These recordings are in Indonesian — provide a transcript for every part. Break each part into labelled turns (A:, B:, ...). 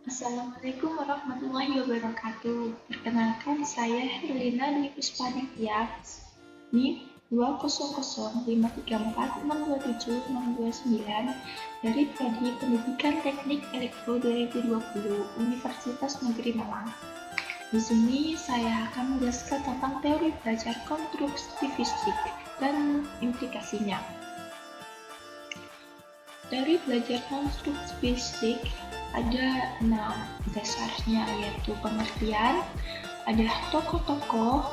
A: Assalamualaikum warahmatullahi wabarakatuh. Perkenalkan, saya Herlina Dwi Puspanitya, NIM 20053462769 dari Prodi Pendidikan Teknik Elektro 2020 Universitas Negeri Malang. Di sini saya akan menjelaskan tentang teori belajar konstruktivistik dan implikasinya. Teori belajar konstruktivistik ada 6 dasarnya, yaitu pengertian, ada tokoh-tokoh,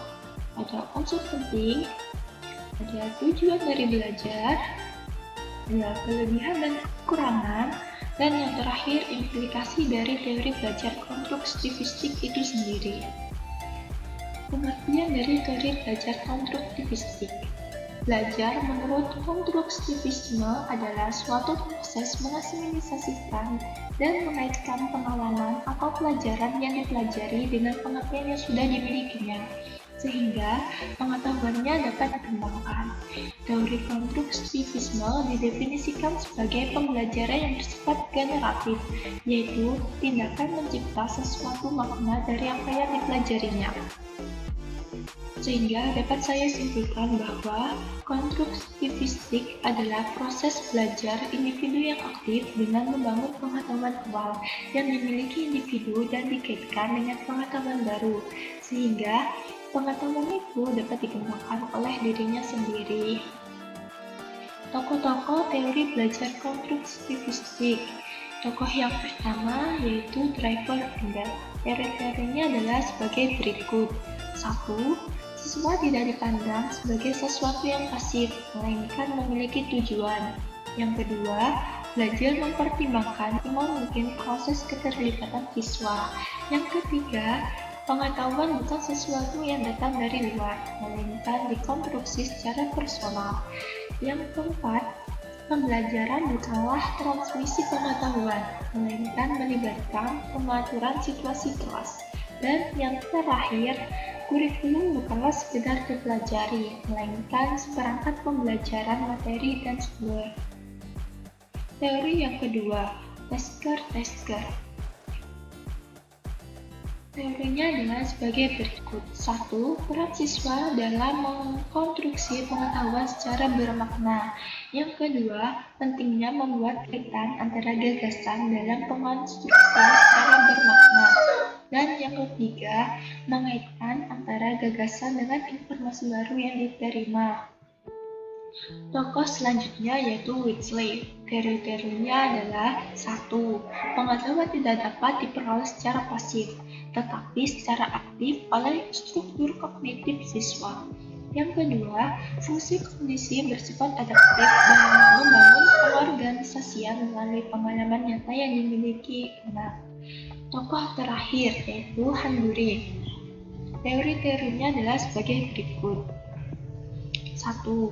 A: ada unsur penting, ada tujuan dari belajar, ada kelebihan dan kekurangan, dan yang terakhir implikasi dari teori belajar konstruktivistik itu sendiri. Pengertian dari teori belajar konstruktivistik. Belajar menurut konstruktivisme adalah suatu proses mengasimisasikan dan mengaitkan pengalaman atau pelajaran yang dipelajari dengan pengertian yang sudah dimilikinya, sehingga pengetahuannya dapat dikembangkan. Teori konstruktivisme didefinisikan sebagai pembelajaran yang bersifat generatif, yaitu tindakan mencipta sesuatu makna dari apa yang dipelajarinya. Sehingga dapat saya simpulkan bahwa konstruktivistik adalah proses belajar individu yang aktif dengan membangun pengetahuan awal yang dimiliki individu dan dikaitkan dengan pengetahuan baru, sehingga pengetahuan itu dapat dikembangkan oleh dirinya sendiri. Tokoh-tokoh teori belajar konstruktivistik. Tokoh yang pertama yaitu Driver Engel. Teori-teorinya adalah sebagai berikut. 1. Siswa tidak dipandang sebagai sesuatu yang pasif, melainkan memiliki tujuan. Yang kedua, belajar mempertimbangkan optimal mungkin proses keterlibatan siswa. Yang ketiga, pengetahuan bukan sesuatu yang datang dari luar, melainkan dikonstruksi secara personal. Yang keempat, pembelajaran bukanlah transmisi pengetahuan, melainkan melibatkan pengaturan situasi kelas. Dan yang terakhir, kurikulum bukanlah sekedar dipelajari, melainkan seperangkat pembelajaran materi dan sumber. Teori yang kedua, Tasker. Teorinya adalah sebagai berikut. 1. Peran siswa dalam mengkonstruksi pengetahuan secara bermakna. Yang kedua, pentingnya membuat kaitan antara gagasan dalam pengonstruksian secara bermakna. Dan yang ketiga, mengaitkan antara gagasan dengan informasi baru yang diterima. Tokoh selanjutnya yaitu Wixley. Teori-teorinya adalah 1. Pengetahuan tidak dapat diperoleh secara pasif, tetapi secara aktif oleh struktur kognitif siswa. Yang kedua, fungsi kognisi bersifat adaptif dan membangun pengorganisasian melalui pengalaman nyata yang dimiliki anak. Tokoh terakhir yaitu Handuri. Teori-teorinya adalah sebagai berikut. 1.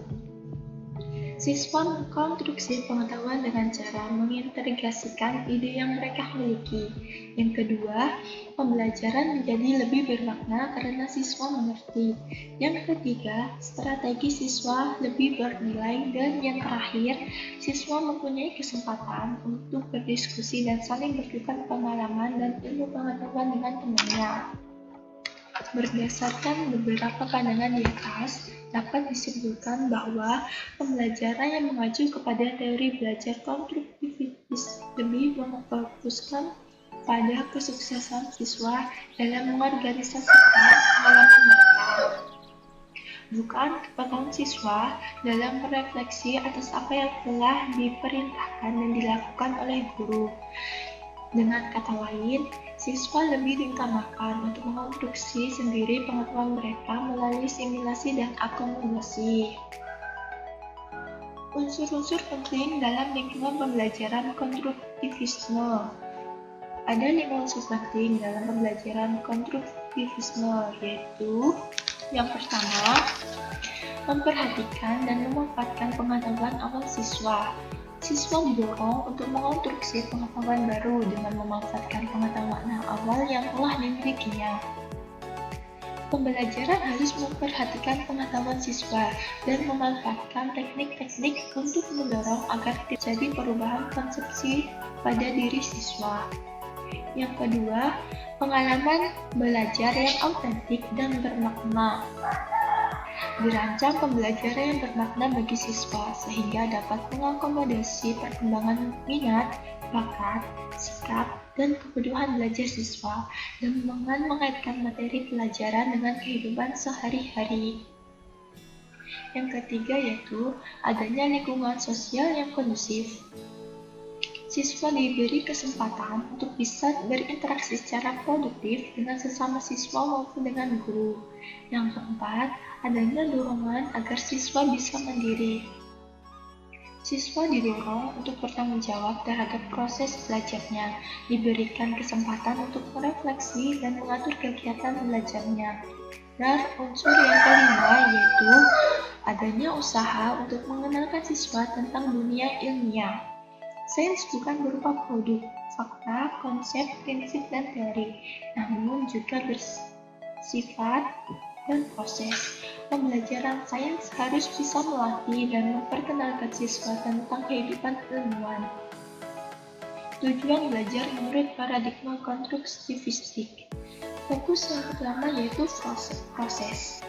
A: Siswa mengkonstruksi pengetahuan dengan cara mengintegrasikan ide yang mereka miliki. Yang kedua, pembelajaran menjadi lebih bermakna karena siswa mengerti. Yang ketiga, strategi siswa lebih bernilai. Dan yang terakhir, siswa mempunyai kesempatan untuk berdiskusi dan saling bertukar pengalaman dan ilmu pengetahuan dengan temannya. Berdasarkan beberapa pandangan di atas, dapat disimpulkan bahwa pembelajaran yang mengacu kepada teori belajar konstruktivis lebih memfokuskan pada kesuksesan siswa dalam mengorganisasikan pengalaman mereka, bukan kepada siswa dalam merefleksi atas apa yang telah diperintahkan dan dilakukan oleh guru. Dengan kata lain, siswa lebih diutamakan untuk mengonstruksi sendiri pengetahuan mereka melalui simulasi dan akomodasi. Unsur-unsur penting dalam lingkungan pembelajaran konstruktivisme. Ada 5 unsur penting dalam pembelajaran konstruktivisme, yaitu yang pertama, memperhatikan dan memanfaatkan pengetahuan awal siswa. Siswa didorong untuk mengonstruksi pengetahuan baru dengan memanfaatkan pengetahuan awal yang telah dimilikinya. Pembelajaran harus memperhatikan pengetahuan siswa dan memanfaatkan teknik-teknik untuk mendorong agar terjadi perubahan konsepsi pada diri siswa. Yang kedua, pengalaman belajar yang autentik dan bermakna. Dirancang pembelajaran yang bermakna bagi siswa sehingga dapat mengakomodasi perkembangan minat, bakat, sikap, dan kebutuhan belajar siswa dan mengaitkan materi pelajaran dengan kehidupan sehari-hari. Yang ketiga yaitu adanya lingkungan sosial yang kondusif. Siswa diberi kesempatan untuk bisa berinteraksi secara produktif dengan sesama siswa maupun dengan guru. Yang keempat, adanya dorongan agar siswa bisa mandiri. Siswa didorong untuk bertanggung jawab terhadap proses belajarnya, diberikan kesempatan untuk merefleksi dan mengatur kegiatan belajarnya. Dan unsur yang kelima yaitu adanya usaha untuk mengenalkan siswa tentang dunia ilmiah. Sains bukan berupa produk, fakta, konsep, prinsip, dan teori, namun juga bersifat dan proses. Pembelajaran sains harus bisa melatih dan memperkenalkan siswa tentang kehidupan ilmuwan. Tujuan belajar menurut paradigma konstruktivistik. Fokus yang pertama yaitu proses.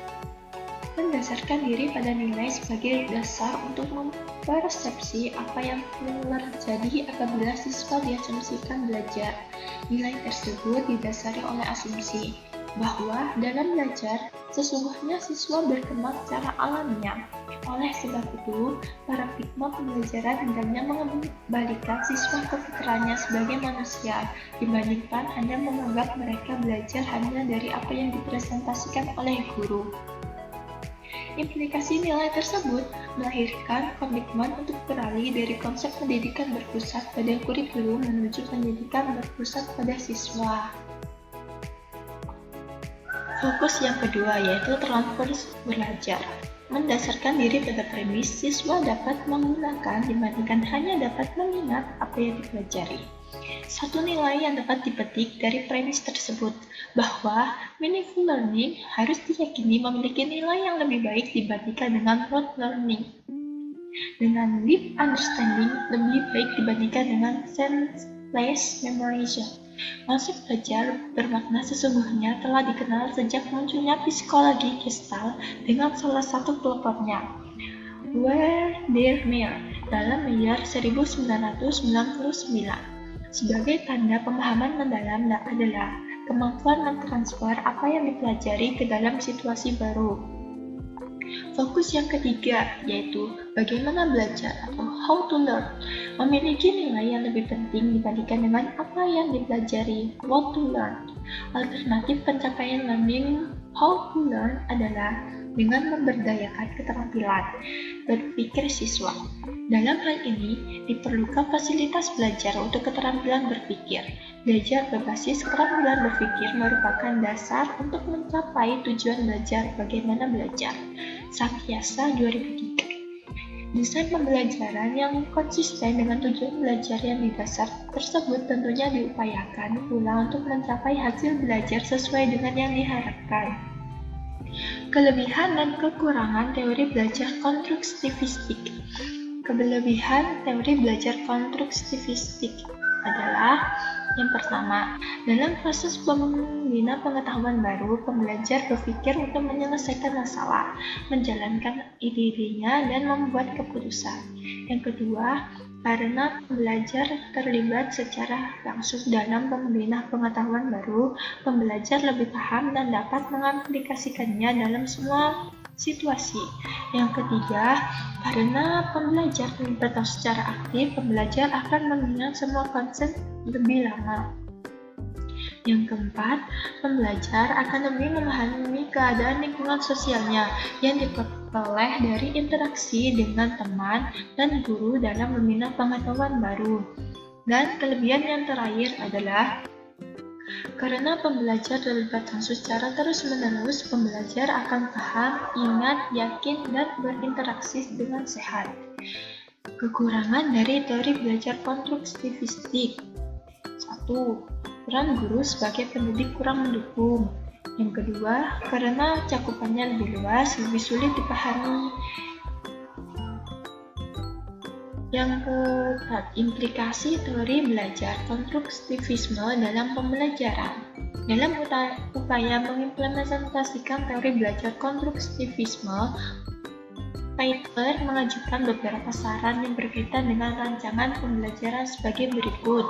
A: Mendasarkan diri pada nilai sebagai dasar untuk mempersepsi apa yang terjadi apabila siswa diasumsikan belajar. Nilai tersebut didasari oleh asumsi bahwa dalam belajar sesungguhnya siswa berkembang secara alamiah. Oleh sebab itu, paradigma pembelajaran hendaknya mengembalikan siswa ke fitrahnya sebagai manusia dibandingkan hanya menganggap mereka belajar hanya dari apa yang dipresentasikan oleh guru. Implikasi nilai tersebut melahirkan komitmen untuk beralih dari konsep pendidikan berpusat pada kurikulum menuju pendidikan berpusat pada siswa. Fokus yang kedua yaitu transfer belajar. Mendasarkan diri pada premis siswa dapat menggunakan dibandingkan hanya dapat mengingat apa yang dipelajari. Satu nilai yang dapat dipetik dari premis tersebut bahwa meaningful learning harus diyakini memiliki nilai yang lebih baik dibandingkan dengan rote learning. Dengan deep understanding lebih baik dibandingkan dengan senseless memorization. Konsep belajar bermakna sesungguhnya telah dikenal sejak munculnya psikologi Gestalt dengan salah satu pelopornya, Wertheimer, dalam year 1999. Sebagai tanda pemahaman mendalam adalah kemampuan mentransfer apa yang dipelajari ke dalam situasi baru. Fokus yang ketiga yaitu bagaimana belajar atau how to learn memiliki nilai yang lebih penting dibandingkan dengan apa yang dipelajari, what to learn. Alternatif pencapaian learning how to learn adalah dengan memberdayakan keterampilan berpikir siswa. Dalam hal ini, diperlukan fasilitas belajar untuk keterampilan berpikir. Belajar berbasis keterampilan berpikir merupakan dasar untuk mencapai tujuan belajar. Bagaimana belajar? Sakyasa 2003. Desain pembelajaran yang konsisten dengan tujuan belajar yang didasar tersebut tentunya diupayakan pula untuk mencapai hasil belajar sesuai dengan yang diharapkan. Kelebihan dan kekurangan teori belajar konstruktivistik. Kelebihan teori belajar konstruktivistik adalah yang pertama, dalam proses pembina pengetahuan baru, pembelajar berpikir untuk menyelesaikan masalah, menjalankan ide-idenya, dan membuat keputusan. Yang kedua, karena pembelajar terlibat secara langsung dalam pembina pengetahuan baru, pembelajar lebih paham dan dapat mengaplikasikannya dalam semua situasi. Yang ketiga, karena pembelajar terlibat secara aktif, pembelajar akan mengenal semua konsep lebih lama. Yang keempat, pembelajar akan lebih memahami keadaan lingkungan sosialnya yang diperoleh dari interaksi dengan teman dan guru dalam membina pengetahuan baru. Dan kelebihan yang terakhir adalah karena pembelajar terlibat langsung secara terus-menerus, pembelajar akan paham, ingat, yakin, dan berinteraksi dengan sehat. Kekurangan dari teori belajar konstruktivistik. 1. Peran guru sebagai pendidik kurang mendukung. Yang kedua, karena cakupannya lebih luas, lebih sulit dipahami. Yang keempat, implikasi teori belajar konstruktivisme dalam pembelajaran. Dalam upaya mengimplementasikan teori belajar konstruktivisme, Piper mengajukan beberapa saran yang berkaitan dengan rancangan pembelajaran sebagai berikut,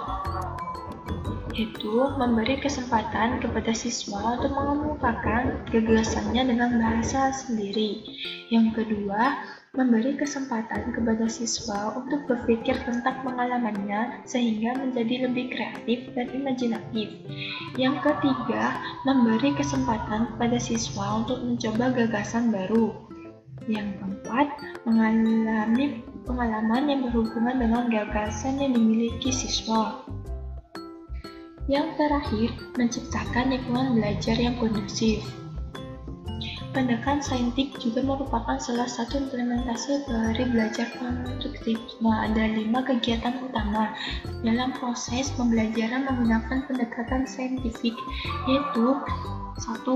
A: yaitu memberi kesempatan kepada siswa untuk mengemukakan gagasannya dengan bahasa sendiri. Yang kedua, memberi kesempatan kepada siswa untuk berpikir tentang pengalamannya sehingga menjadi lebih kreatif dan imajinatif. Yang ketiga, memberi kesempatan kepada siswa untuk mencoba gagasan baru. Yang keempat, mengalami pengalaman yang berhubungan dengan gagasan yang dimiliki siswa. Yang terakhir, menciptakan lingkungan belajar yang kondusif. Pendekatan saintik juga merupakan salah satu implementasi teori belajar konstruktivisme. Ada 5 kegiatan utama dalam proses pembelajaran menggunakan pendekatan saintifik, yaitu 1.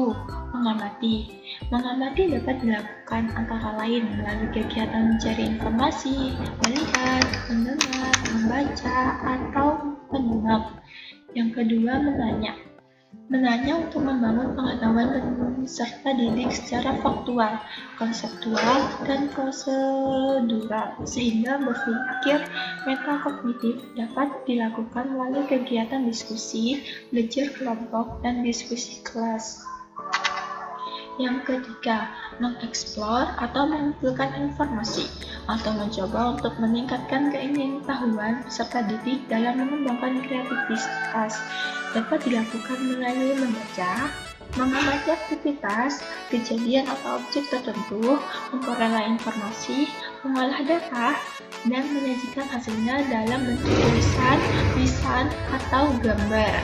A: Mengamati. Mengamati dapat dilakukan antara lain melalui kegiatan mencari informasi, melihat, mendengar, membaca, atau menyimak. Yang kedua, menanya. Menanya untuk membangun pengetahuan peserta didik secara faktual, konseptual, dan prosedural, sehingga berpikir metakognitif dapat dilakukan melalui kegiatan diskusi, belajar kelompok, dan diskusi kelas. Yang ketiga, mengeksplor atau mengumpulkan informasi atau mencoba untuk meningkatkan keingintahuan peserta didik dalam mengembangkan kreativitas. Dapat dilakukan melalui membaca, mengamati aktivitas, kejadian atau objek tertentu, memperoleh informasi, mengolah data, dan menyajikan hasilnya dalam bentuk tulisan, lisan, atau gambar.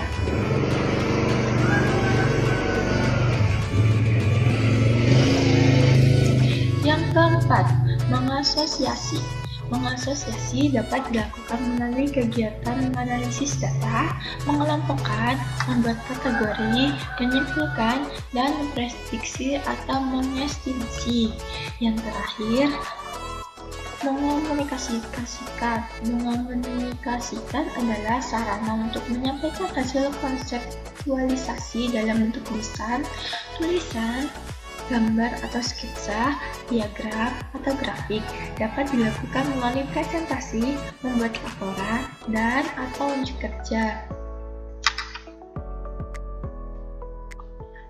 A: Yang keempat, mengasosiasi. Mengasosiasi dapat dilakukan melalui kegiatan menganalisis data, mengelompokkan, membuat kategori, menyimpulkan, dan memprediksi atau mengestimasi. Yang terakhir, mengomunikasikan adalah sarana untuk menyampaikan hasil konseptualisasi dalam bentuk lisan, tulisan, gambar atau skitsa, diagram, atau grafik. Dapat dilakukan melalui presentasi, membuat laporan, dan atau unjuk kerja.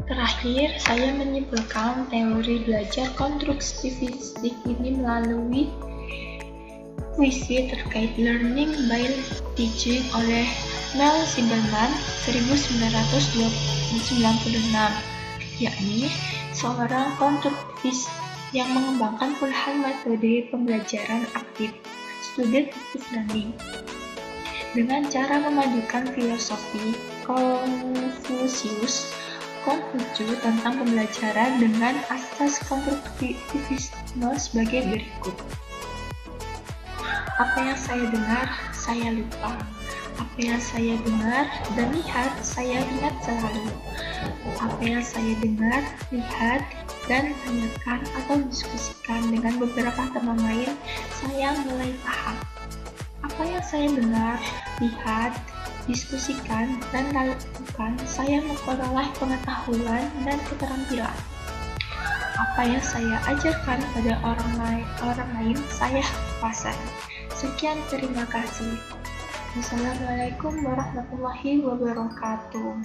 A: Terakhir, saya menyimpulkan teori belajar konstruktivistik ini melalui puisi terkait learning by teaching oleh Mel Sigelman 1996, yakni seorang konstruktivis yang mengembangkan puluhan metode pembelajaran aktif, student active learning, dengan cara memadukan filosofi Konghucu tentang pembelajaran dengan asas konstruktivisme sebagai berikut. Apa yang saya dengar, saya lupa. Apa yang saya dengar dan lihat, saya ingat selalu. Apa yang saya dengar, lihat, dan tanyakan atau diskusikan dengan beberapa teman lain, saya mulai paham. Apa yang saya dengar, lihat, diskusikan, dan lakukan, saya memperoleh pengetahuan dan keterampilan. Apa yang saya ajarkan pada orang lain, saya hafalkan. Sekian, terima kasih. Wassalamualaikum warahmatullahi wabarakatuh.